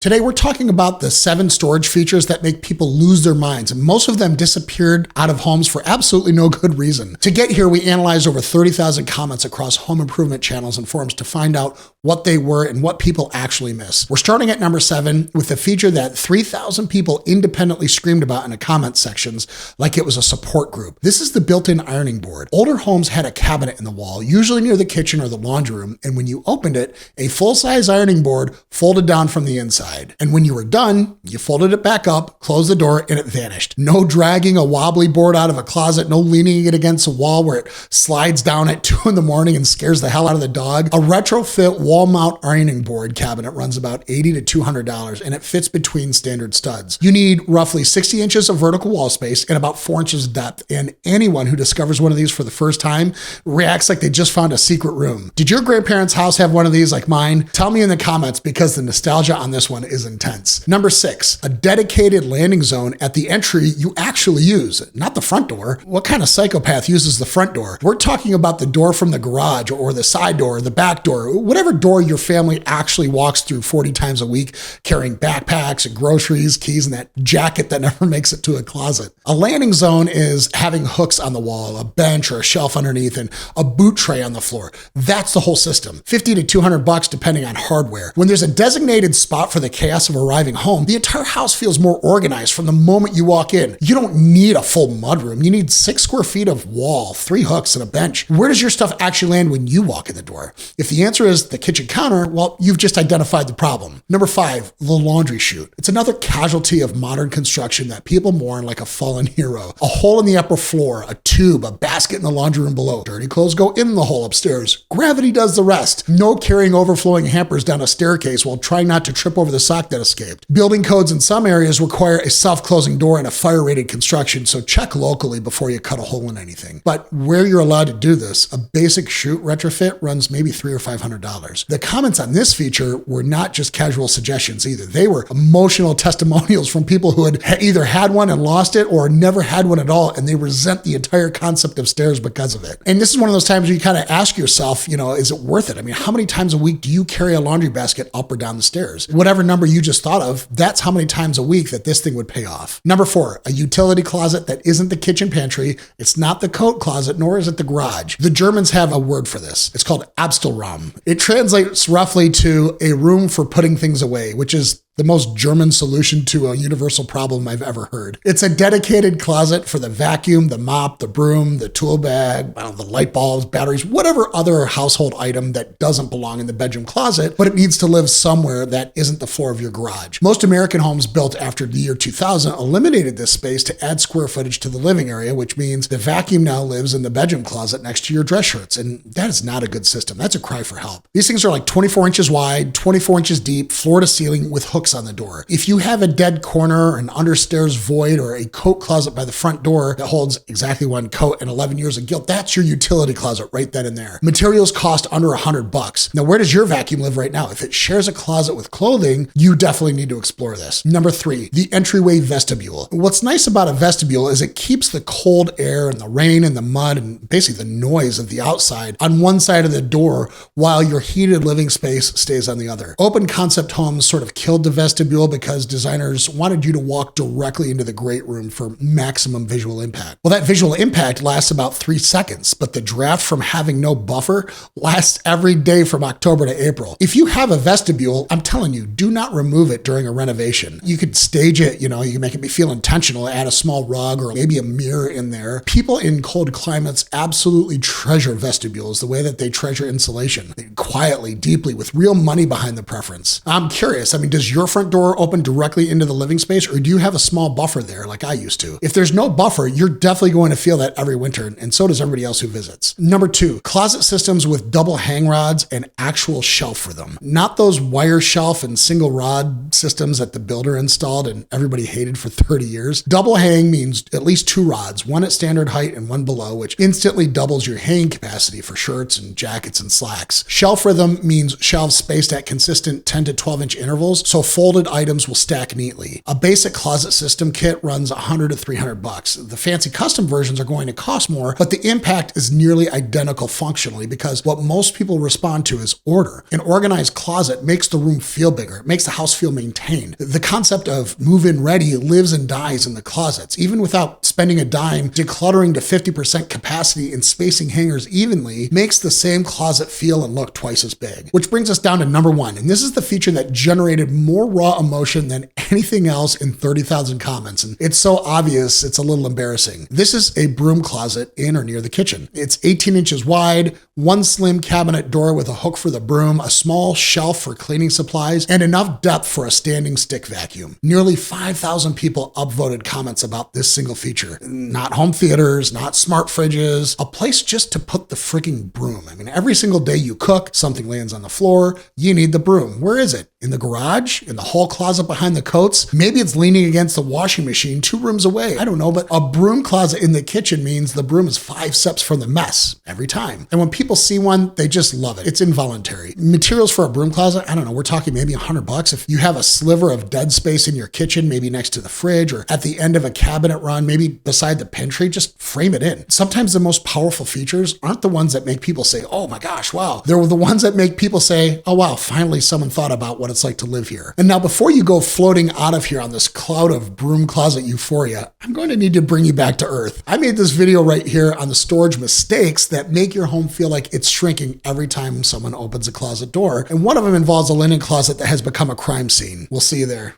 Today, we're talking about the 7 storage features that make people lose their minds, and most of them disappeared out of homes for absolutely no good reason. To get here, we analyzed over 30,000 comments across home improvement channels and forums to find out what they were and what people actually miss. We're starting at number 7 with the feature that 3,000 people independently screamed about in the comment sections like it was a support group. This is the built-in ironing board. Older homes had a cabinet in the wall, usually near the kitchen or the laundry room, and when you opened it, a full-size ironing board folded down from the inside. And when you were done, you folded it back up, closed the door, and it vanished. No dragging a wobbly board out of a closet, no leaning it against a wall where it slides down at 2 in the morning and scares the hell out of the dog. A retrofit wall mount ironing board cabinet runs about $80 to $200, and it fits between standard studs. You need roughly 60 inches of vertical wall space and about 4 inches of depth, and anyone who discovers one of these for the first time reacts like they just found a secret room. Did your grandparents' house have one of these like mine? Tell me in the comments because the nostalgia on this one is intense. Number 6, a dedicated landing zone at the entry you actually use, not the front door. What kind of psychopath uses the front door? We're talking about the door from the garage or the side door, or the back door, whatever door your family actually walks through 40 times a week, carrying backpacks and groceries, keys, and that jacket that never makes it to a closet. A landing zone is having hooks on the wall, a bench or a shelf underneath, and a boot tray on the floor. That's the whole system. $50 to $200 depending on hardware. When there's a designated spot for the chaos of arriving home, the entire house feels more organized from the moment you walk in. You don't need a full mudroom. You need 6 square feet of wall, 3 hooks, and a bench. Where does your stuff actually land when you walk in the door? If the answer is the kitchen counter, well, you've just identified the problem. Number 5, the laundry chute. It's another casualty of modern construction that people mourn like a fallen hero. A hole in the upper floor, a tube, a basket in the laundry room below. Dirty clothes go in the hole upstairs. Gravity does the rest. No carrying overflowing hampers down a staircase while trying not to trip over the sock that escaped. Building codes in some areas require a self-closing door and a fire-rated construction, so check locally before you cut a hole in anything. But where you're allowed to do this, a basic chute retrofit runs maybe $300 or $500. The comments on this feature were not just casual suggestions either. They were emotional testimonials from people who had either had one and lost it or never had one at all, and they resent the entire concept of stairs because of it. And this is one of those times where you kind of ask yourself, is it worth it? I mean, how many times a week do you carry a laundry basket up or down the stairs? Whatever number you just thought of, that's how many times a week that this thing would pay off. Number 4, a utility closet that isn't the kitchen pantry. It's not the coat closet, nor is it the garage. The Germans have a word for this. It's called Abstellraum. It translates roughly to a room for putting things away, which is the most German solution to a universal problem I've ever heard. It's a dedicated closet for the vacuum, the mop, the broom, the tool bag, the light bulbs, batteries, whatever other household item that doesn't belong in the bedroom closet, but it needs to live somewhere that isn't the floor of your garage. Most American homes built after the year 2000 eliminated this space to add square footage to the living area, which means the vacuum now lives in the bedroom closet next to your dress shirts, and that is not a good system. That's a cry for help. These things are like 24 inches wide, 24 inches deep, floor to ceiling with hooks on the door. If you have a dead corner, an understairs void, or a coat closet by the front door that holds exactly 1 coat and 11 years of guilt, that's your utility closet right then and there. Materials cost under $100. Now, where does your vacuum live right now? If it shares a closet with clothing, you definitely need to explore this. Number 3, the entryway vestibule. What's nice about a vestibule is it keeps the cold air and the rain and the mud and basically the noise of the outside on one side of the door while your heated living space stays on the other. Open concept homes sort of killed the vestibule because designers wanted you to walk directly into the great room for maximum visual impact. Well, that visual impact lasts about 3 seconds, but the draft from having no buffer lasts every day from October to April. If you have a vestibule, I'm telling you, do not remove it during a renovation. You could stage it, you can make it feel intentional, add a small rug or maybe a mirror in there. People in cold climates absolutely treasure vestibules the way that they treasure insulation. Quietly, deeply, with real money behind the preference. I'm curious, does your front door open directly into the living space, or do you have a small buffer there like I used to? If there's no buffer, you're definitely going to feel that every winter, and so does everybody else who visits. Number 2, closet systems with double hang rods and actual shelf for them. Not those wire shelf and single rod systems that the builder installed and everybody hated for 30 years. Double hang means at least 2 rods, one at standard height and one below, which instantly doubles your hanging capacity for shirts and jackets and slacks. Shelf rhythm means shelves spaced at consistent 10 to 12 inch intervals, so folded items will stack neatly. A basic closet system kit runs $100 to $300. The fancy custom versions are going to cost more, but the impact is nearly identical functionally because what most people respond to is order. An organized closet makes the room feel bigger. It makes the house feel maintained. The concept of move-in ready lives and dies in the closets. Even without spending a dime, decluttering to 50% capacity and spacing hangers evenly makes the same closet feel and look twice as big. Which brings us down to number one, and this is the feature that generated more raw emotion than anything else in 30,000 comments. And it's so obvious, it's a little embarrassing. This is a broom closet in or near the kitchen. It's 18 inches wide, one slim cabinet door with a hook for the broom, a small shelf for cleaning supplies, and enough depth for a standing stick vacuum. Nearly 5,000 people upvoted comments about this single feature. Not home theaters, not smart fridges, a place just to put the freaking broom. I mean, every single day you cook, something lands on the floor, you need the broom. Where is it? In the garage? In the hall closet behind the coats? Maybe it's leaning against the washing machine 2 rooms away. I don't know, but a broom closet in the kitchen means the broom is 5 steps from the mess every time. And when people see one, they just love it. It's involuntary. Materials for a broom closet, I don't know, we're talking maybe $100. If you have a sliver of dead space in your kitchen, maybe next to the fridge or at the end of a cabinet run, maybe beside the pantry, just frame it in. Sometimes the most powerful features aren't the ones that make people say, oh my gosh, wow. They're the ones that make people say, oh wow, finally someone thought about what it's like to live here. And now before you go floating out of here on this cloud of broom closet euphoria, I'm going to need to bring you back to earth. I made this video right here on the storage mistakes that make your home feel like it's shrinking every time someone opens a closet door. And one of them involves a linen closet that has become a crime scene. We'll see you there.